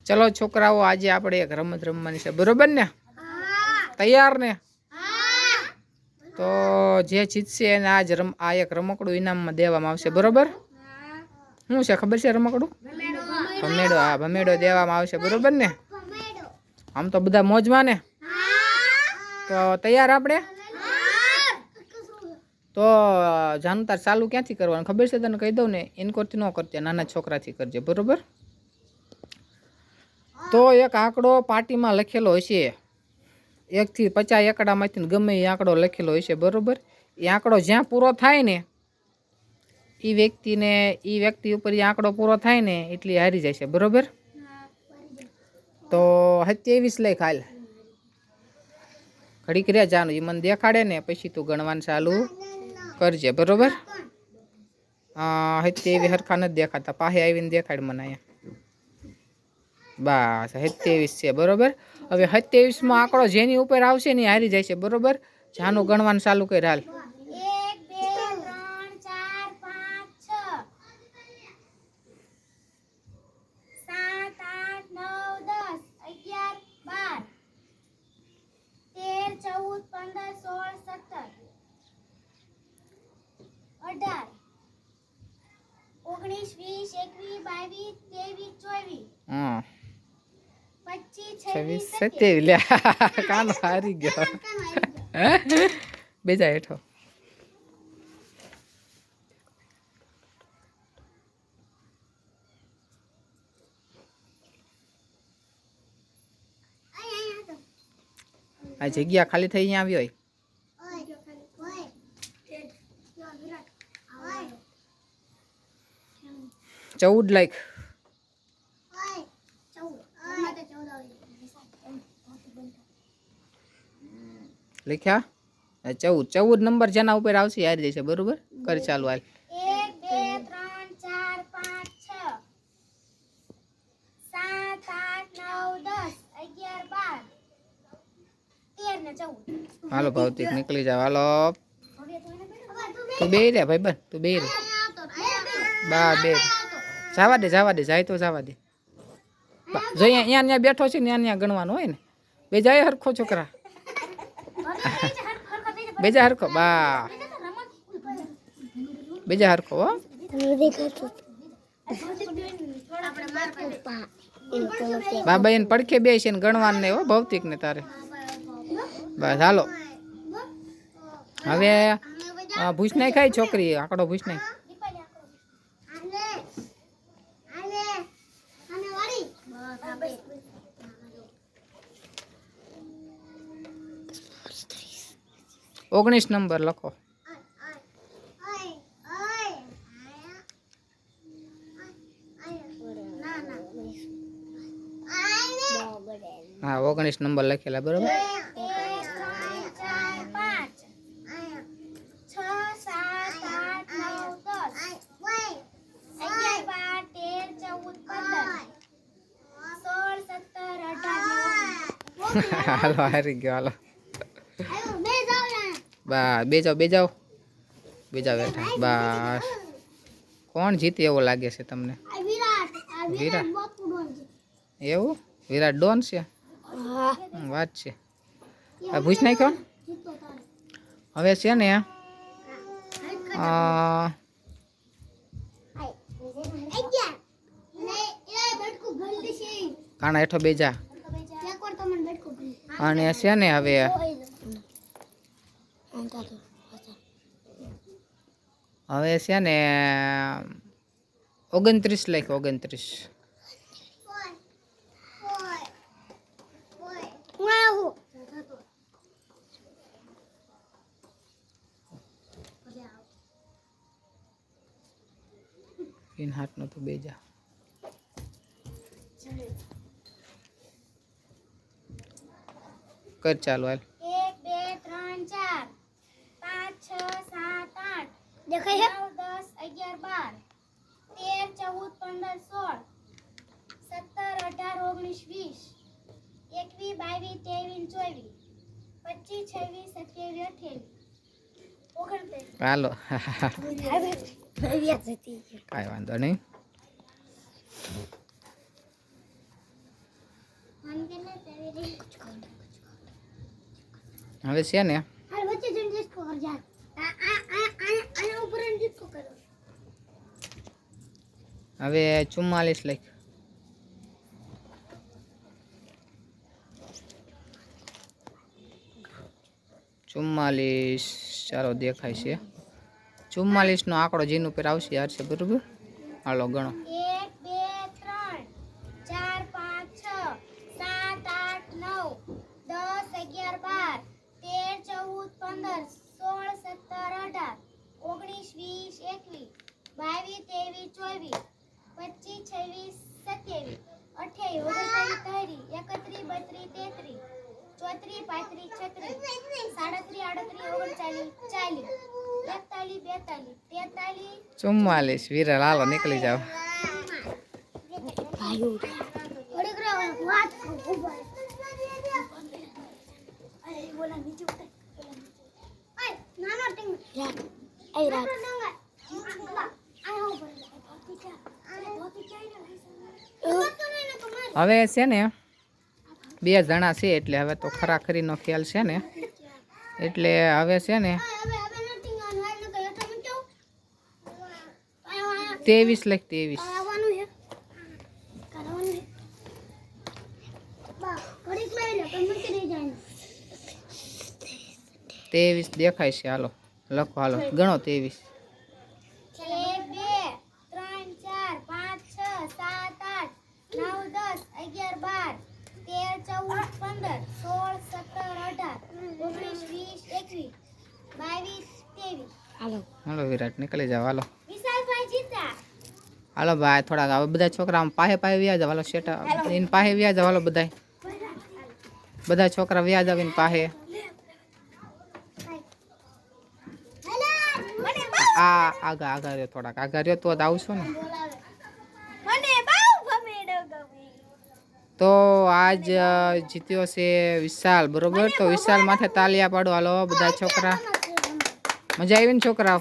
ચલો છોકરાઓ, આજે આપણે એક રમત રમવાની છે, બરોબર ને? તૈયાર ને? તો જે જીતશે એને આજ આ એક રમકડું ઇનામમાં દેવામાં આવશે, બરોબર? શું છે ખબર છે રમકડું? ભમેડો. હા, ભમેડો દેવામાં આવશે, બરોબર ને? આમ તો બધા મોજમાં ને? તો તૈયાર આપણે? તો જાનું તાર ચાલુ ક્યાંથી કરવાનું ખબર છે તને? કહી દઉં ને, ઇનકોરથી ન કરજે, નાના છોકરાથી કરજે, બરોબર? તો એક આંકડો પાટીમાં લખેલો હશે, 1 થી 50 આંકડામાંથી ગમે એ આંકડો લખેલો હશે, બરોબર? એ આંકડો જ્યાં પૂરો થાય ને એ વ્યક્તિ ઉપર એ આંકડો પૂરો થાય ને એટલે હારી જાય છે, બરોબર? તો 27 લઈ હાલ. ઘડીક રે જાનું, એ મને દેખાડે ને પછી તું ગણવાનું ચાલુ કરજે, બરોબર? 27 હરખા નથી દેખાતા, પાસે આવીને દેખાડ મને અહીંયા. બસ 27 છે, બરોબર? હવે 27માં આંકડો જેની ઉપર આવશે ને હારી જાય છે, બરોબર? જાનું ગણવાનું ચાલુ કર હાલ. 27 લે કાનો હારી ગયો. બેજા હેઠો. આ જગ્યા ખાલી થઈ અહીંયા આવી હોય. ચૌદ લાખ. લખ્યા? 14 નંબર જેના ઉપર આવશે હારી જશે, બરોબર? કર ચાલુ હાલ. 1 2 3 4 5 6 7 8 9 10 11 12 13 ને 14. હાલો ભૌતિક નીકળી જાવ, હાલો. તું બે રે ભાઈ, બસ તું બે રે. બા બે જવા દે, જાય તો જવા દે. જો અહીંયા બેઠો છે ને અહીંયા ગણવાનું હોય ને. બે જાય હરખો છોકરા, બેજા હરખો. બા બેજા હરખો. હો બાબા એને પડખે બે છે ને ગણવાનું નહીં હો ભૌતિક ને તારે. બસ હાલો. હવે ભૂસ નહીં ખાય છોકરી, આંકડો ભૂસ નહીં. ઓગણીસ નંબર લખો. હા 19 નંબર લખેલા, બરોબર? હાલો હારી ગયો, હાલો. બા બેજાવ બેઠા. બસ કોણ જીતે એવું લાગે છે તમને? વિરાટ. એવું? વિરાટ ડોન છે? વાત છે. ભૂસ નાખ્યો. હવે છે ને કાણા હેઠો બેજા. અને છે ને હવે છે ને 29 લખ. 29 इन हाथ नो तो बेजा. कर चालू हाल. 1 2 3 4 5 6 7 8 देखाय 9 10 11 12 13 14 15 16 17 18 19 20 21 22 23 24 25 26 27 28 હાલો. કાંઈ વાંધો નહીં. હવે છે ને હવે 44 લખ. 44 ચાલો દેખાય છે. 44 નો આંકડો જેનું ઉપર આવશે યાર છે બરોબર. હાલો ગણો. 1 2 3 4 5 6 7 8 9 10 44 વિરલ હાલો નીકળી જાવ. હવે છે ને 2 જણા છે એટલે હવે તો ખરાખરીનો ખ્યાલ છે ને એટલે હવે છે ને 23 લખ. 23 દેખાય છે. હાલો લખો. હાલો ગણો. 23 હાલો વિરાટ નીકળી જાવ. હાલો હાલો ભાઈ થોડાક હવે બધા છોકરા પાસે વ્યાજ હાલો શેટા એને પાસે વ્યાજ હાલો બધા છોકરા વ્યાજ આવીને પાસે. આ આગા રહ્યો થોડાક આગા રહ્યો તો આવશો ને. તો આજ જીત્યો છે વિશાલ બરોબર. તો વિશાલ માથે તાલિયા પાડો. હાલો બધા છોકરા મજા આવી ને છોકરાઓ.